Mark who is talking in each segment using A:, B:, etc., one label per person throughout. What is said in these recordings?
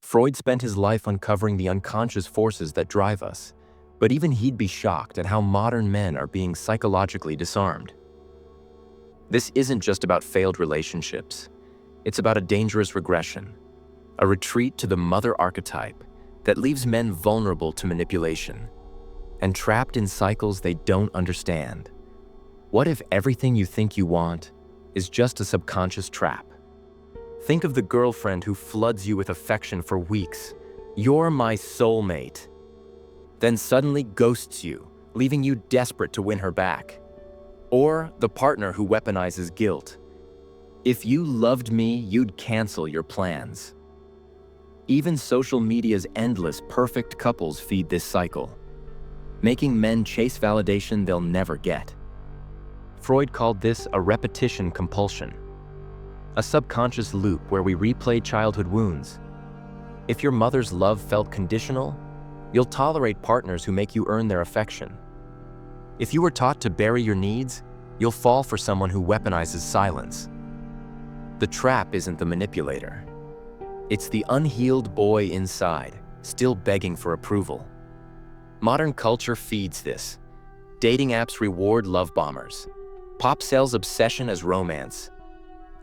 A: Freud spent his life uncovering the unconscious forces that drive us, but even he'd be shocked at how modern men are being psychologically disarmed. This isn't just about failed relationships. It's about a dangerous regression, a retreat to the mother archetype that leaves men vulnerable to manipulation and trapped in cycles they don't understand. What if everything you think you want is just a subconscious trap? Think of the girlfriend who floods you with affection for weeks. "You're my soulmate." Then suddenly ghosts you, leaving you desperate to win her back. Or the partner who weaponizes guilt. "If you loved me, you'd cancel your plans." Even social media's endless perfect couples feed this cycle, making men chase validation they'll never get. Freud called this a repetition compulsion, a subconscious loop where we replay childhood wounds. If your mother's love felt conditional, you'll tolerate partners who make you earn their affection. If you were taught to bury your needs, you'll fall for someone who weaponizes silence. The trap isn't the manipulator. It's the unhealed boy inside, still begging for approval. Modern culture feeds this. Dating apps reward love bombers. Pop sells obsession as romance.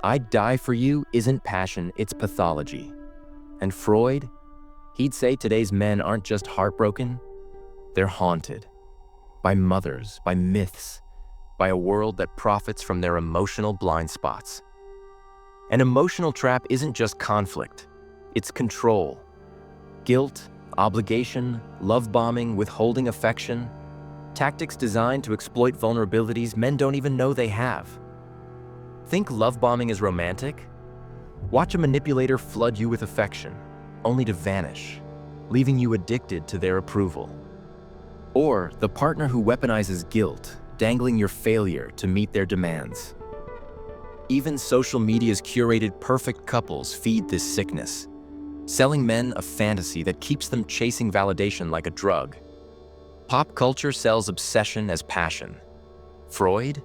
A: "I'd die for you" isn't passion, it's pathology. And Freud? He'd say today's men aren't just heartbroken, they're haunted. By mothers, by myths, by a world that profits from their emotional blind spots. An emotional trap isn't just conflict, it's control. Guilt, obligation, love bombing, withholding affection. Tactics designed to exploit vulnerabilities men don't even know they have. Think love bombing is romantic? Watch a manipulator flood you with affection, only to vanish, leaving you addicted to their approval. Or the partner who weaponizes guilt, dangling your failure to meet their demands. Even social media's curated perfect couples feed this sickness, selling men a fantasy that keeps them chasing validation like a drug. Pop culture sells obsession as passion. Freud?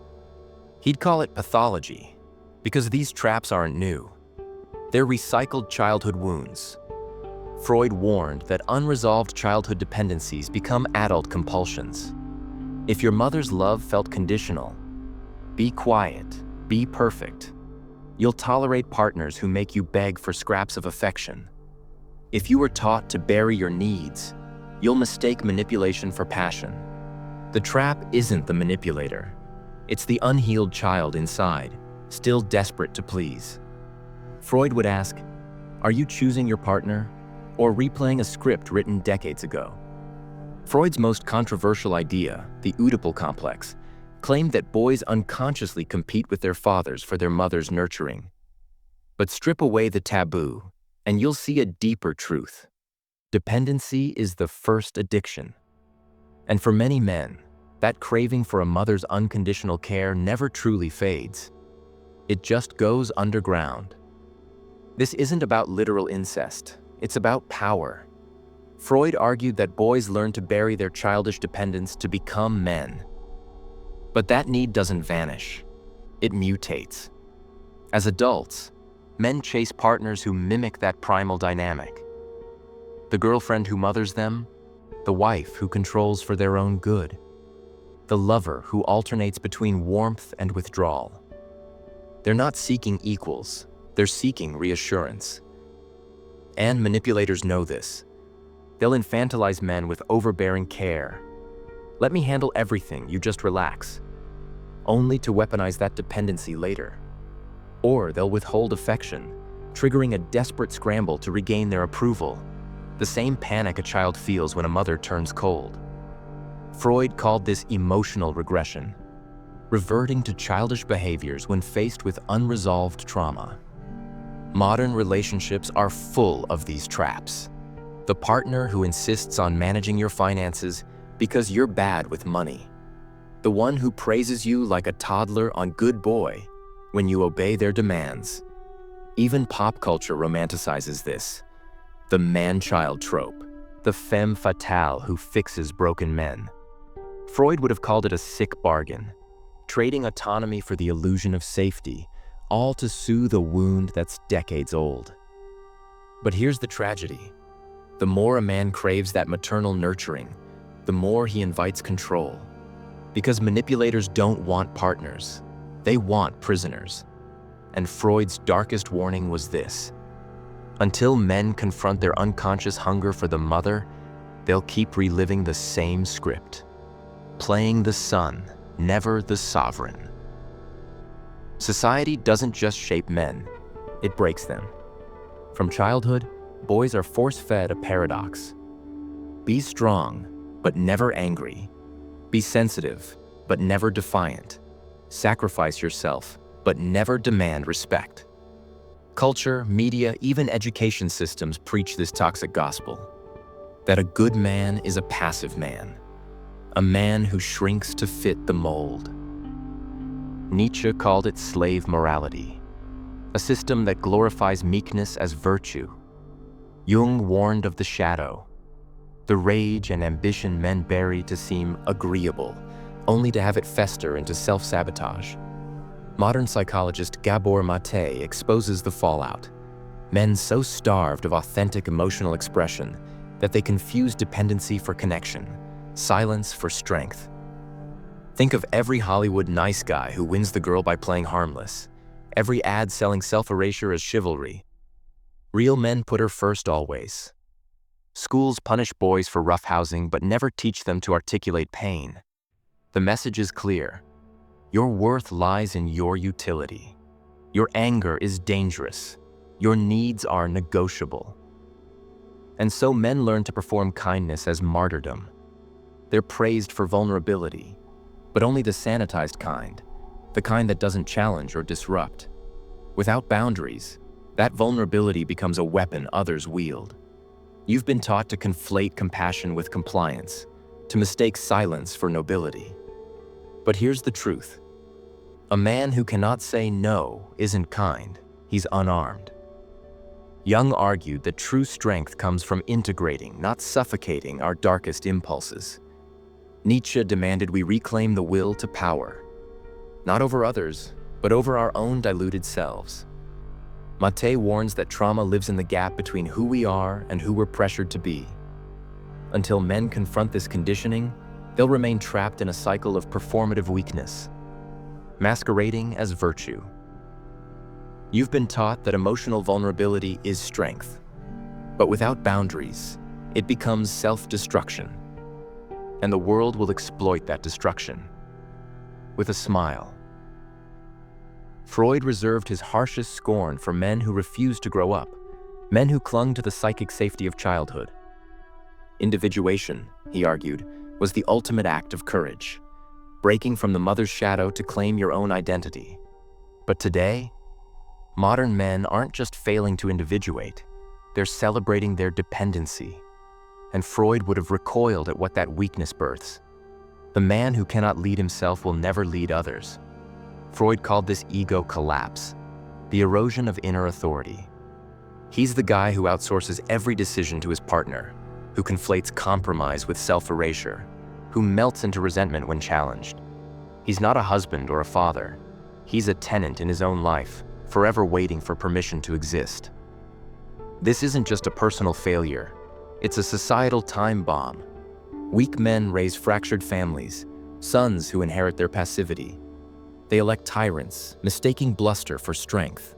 A: He'd call it pathology, because these traps aren't new. They're recycled childhood wounds. Freud warned that unresolved childhood dependencies become adult compulsions. If your mother's love felt conditional, be quiet, be perfect. You'll tolerate partners who make you beg for scraps of affection. If you were taught to bury your needs, you'll mistake manipulation for passion. The trap isn't the manipulator. It's the unhealed child inside, still desperate to please. Freud would ask, "Are you choosing your partner or replaying a script written decades ago?" Freud's most controversial idea, the Oedipal complex, claimed that boys unconsciously compete with their fathers for their mother's nurturing. But strip away the taboo, and you'll see a deeper truth. Dependency is the first addiction. And for many men, that craving for a mother's unconditional care never truly fades. It just goes underground. This isn't about literal incest, it's about power. Freud argued that boys learn to bury their childish dependence to become men. But that need doesn't vanish, it mutates. As adults, men chase partners who mimic that primal dynamic. The girlfriend who mothers them, the wife who controls for their own good, the lover who alternates between warmth and withdrawal. They're not seeking equals, they're seeking reassurance. And manipulators know this. They'll infantilize men with overbearing care. "Let me handle everything, you just relax," only to weaponize that dependency later. Or they'll withhold affection, triggering a desperate scramble to regain their approval, the same panic a child feels when a mother turns cold. Freud called this emotional regression, reverting to childish behaviors when faced with unresolved trauma. Modern relationships are full of these traps. The partner who insists on managing your finances because you're bad with money. The one who praises you like a toddler on Good Boy when you obey their demands. Even pop culture romanticizes this. The man-child trope, the femme fatale who fixes broken men. Freud would have called it a sick bargain, trading autonomy for the illusion of safety, all to soothe a wound that's decades old. But here's the tragedy. The more a man craves that maternal nurturing, the more he invites control. Because manipulators don't want partners, they want prisoners. And Freud's darkest warning was this: until men confront their unconscious hunger for the mother, they'll keep reliving the same script, playing the son, never the sovereign. Society doesn't just shape men, it breaks them. From childhood, boys are force-fed a paradox. Be strong, but never angry. Be sensitive, but never defiant. Sacrifice yourself, but never demand respect. Culture, media, even education systems preach this toxic gospel: that a good man is a passive man, a man who shrinks to fit the mold. Nietzsche called it slave morality, a system that glorifies meekness as virtue. Jung warned of the shadow, the rage and ambition men bury to seem agreeable, only to have it fester into self-sabotage. Modern psychologist Gabor Mate exposes the fallout. Men so starved of authentic emotional expression that they confuse dependency for connection, silence for strength. Think of every Hollywood nice guy who wins the girl by playing harmless, every ad selling self-erasure as chivalry. Real men put her first always. Schools punish boys for roughhousing but never teach them to articulate pain. The message is clear. Your worth lies in your utility. Your anger is dangerous. Your needs are negotiable. And so men learn to perform kindness as martyrdom. They're praised for vulnerability, but only the sanitized kind, the kind that doesn't challenge or disrupt. Without boundaries, that vulnerability becomes a weapon others wield. You've been taught to conflate compassion with compliance, to mistake silence for nobility. But here's the truth. A man who cannot say no isn't kind, he's unarmed. Jung argued that true strength comes from integrating, not suffocating, our darkest impulses. Nietzsche demanded we reclaim the will to power, not over others, but over our own diluted selves. Mate warns that trauma lives in the gap between who we are and who we're pressured to be. Until men confront this conditioning, they'll remain trapped in a cycle of performative weakness, masquerading as virtue. You've been taught that emotional vulnerability is strength, but without boundaries, it becomes self-destruction. And the world will exploit that destruction with a smile. Freud reserved his harshest scorn for men who refused to grow up, men who clung to the psychic safety of childhood. Individuation, he argued, was the ultimate act of courage, breaking from the mother's shadow to claim your own identity. But today, modern men aren't just failing to individuate, they're celebrating their dependency. And Freud would have recoiled at what that weakness births. The man who cannot lead himself will never lead others. Freud called this ego collapse, the erosion of inner authority. He's the guy who outsources every decision to his partner, who conflates compromise with self-erasure, who melts into resentment when challenged. He's not a husband or a father. He's a tenant in his own life, forever waiting for permission to exist. This isn't just a personal failure. It's a societal time bomb. Weak men raise fractured families, sons who inherit their passivity. They elect tyrants, mistaking bluster for strength.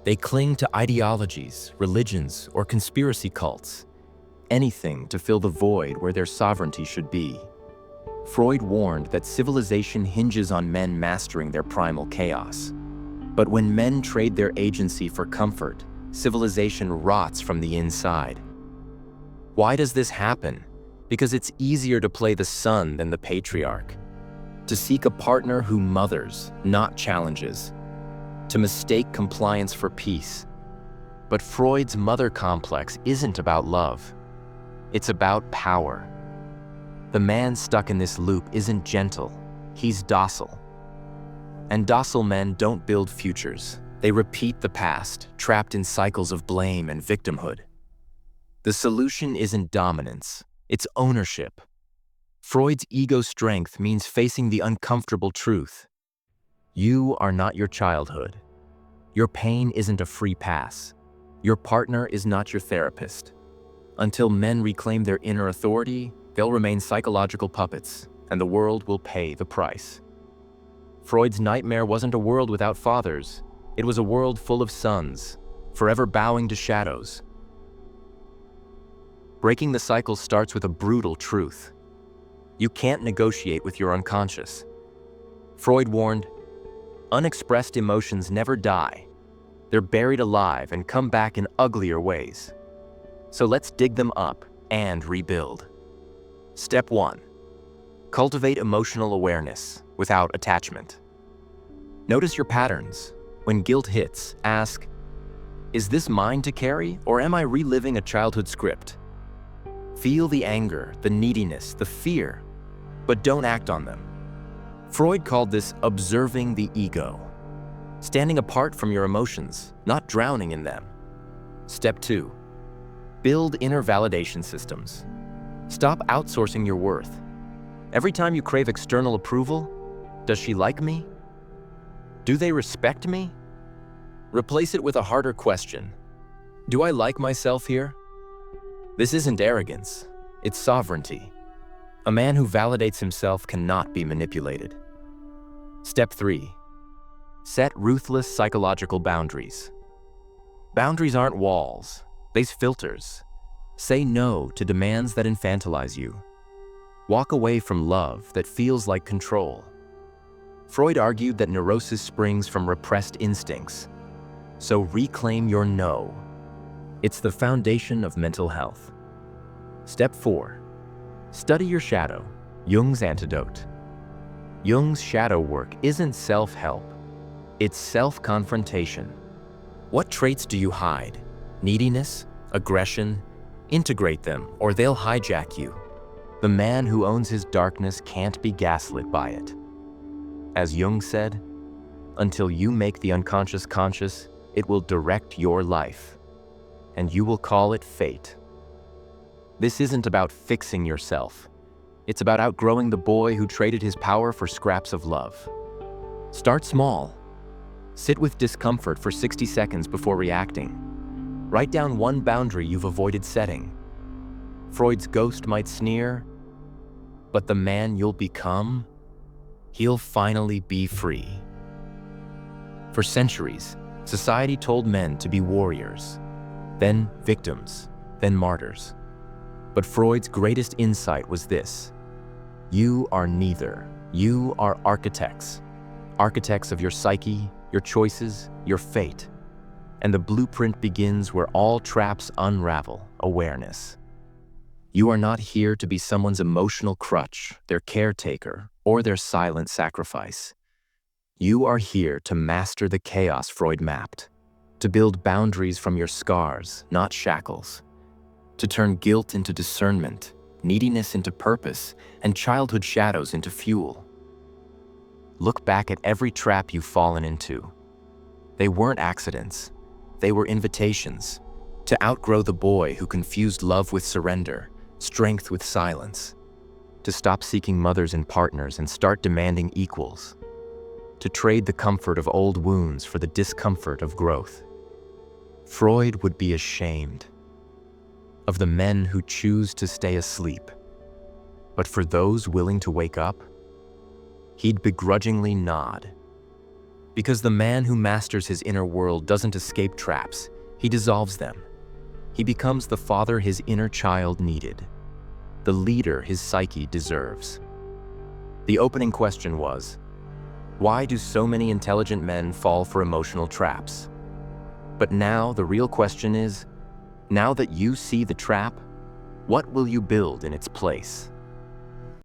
A: They cling to ideologies, religions, or conspiracy cults, anything to fill the void where their sovereignty should be. Freud warned that civilization hinges on men mastering their primal chaos. But when men trade their agency for comfort, civilization rots from the inside. Why does this happen? Because it's easier to play the son than the patriarch, to seek a partner who mothers, not challenges, to mistake compliance for peace. But Freud's mother complex isn't about love. It's about power. The man stuck in this loop isn't gentle, he's docile. And docile men don't build futures. They repeat the past, trapped in cycles of blame and victimhood. The solution isn't dominance, it's ownership. Freud's ego strength means facing the uncomfortable truth. You are not your childhood. Your pain isn't a free pass. Your partner is not your therapist. Until men reclaim their inner authority, they'll remain psychological puppets, and the world will pay the price. Freud's nightmare wasn't a world without fathers. It was a world full of sons, forever bowing to shadows. Breaking the cycle starts with a brutal truth. You can't negotiate with your unconscious. Freud warned, unexpressed emotions never die. They're buried alive and come back in uglier ways. So let's dig them up and rebuild. Step 1. Cultivate emotional awareness without attachment. Notice your patterns. When guilt hits, ask, is this mine to carry, or am I reliving a childhood script? Feel the anger, the neediness, the fear, but don't act on them. Freud called this observing the ego, standing apart from your emotions, not drowning in them. Step 2. Build inner validation systems. Stop outsourcing your worth. Every time you crave external approval, does she like me? Do they respect me? Replace it with a harder question. Do I like myself here? This isn't arrogance, it's sovereignty. A man who validates himself cannot be manipulated. Step 3. Set ruthless psychological boundaries. Boundaries aren't walls, they're filters. Say no to demands that infantilize you. Walk away from love that feels like control. Freud argued that neurosis springs from repressed instincts. So reclaim your no. It's the foundation of mental health. Step 4. Study your shadow, Jung's antidote. Jung's shadow work isn't self-help, it's self-confrontation. What traits do you hide? Neediness? Aggression? Integrate them, or they'll hijack you. The man who owns his darkness can't be gaslit by it. As Jung said, until you make the unconscious conscious, it will direct your life, and you will call it fate. This isn't about fixing yourself. It's about outgrowing the boy who traded his power for scraps of love. Start small. Sit with discomfort for 60 seconds before reacting. Write down one boundary you've avoided setting. Freud's ghost might sneer, but the man you'll become, he'll finally be free. For centuries, society told men to be warriors, then victims, then martyrs. But Freud's greatest insight was this: you are neither. You are architects. Architects of your psyche, your choices, your fate. And the blueprint begins where all traps unravel: awareness. You are not here to be someone's emotional crutch, their caretaker, or their silent sacrifice. You are here to master the chaos Freud mapped, to build boundaries from your scars, not shackles, to turn guilt into discernment, neediness into purpose, and childhood shadows into fuel. Look back at every trap you've fallen into. They weren't accidents. They were invitations to outgrow the boy who confused love with surrender, strength with silence, to stop seeking mothers and partners and start demanding equals, to trade the comfort of old wounds for the discomfort of growth. Freud would be ashamed of the men who choose to stay asleep, but for those willing to wake up, he'd begrudgingly nod. Because the man who masters his inner world doesn't escape traps, he dissolves them. He becomes the father his inner child needed, the leader his psyche deserves. The opening question was, why do so many intelligent men fall for emotional traps? But now the real question is, now that you see the trap, what will you build in its place?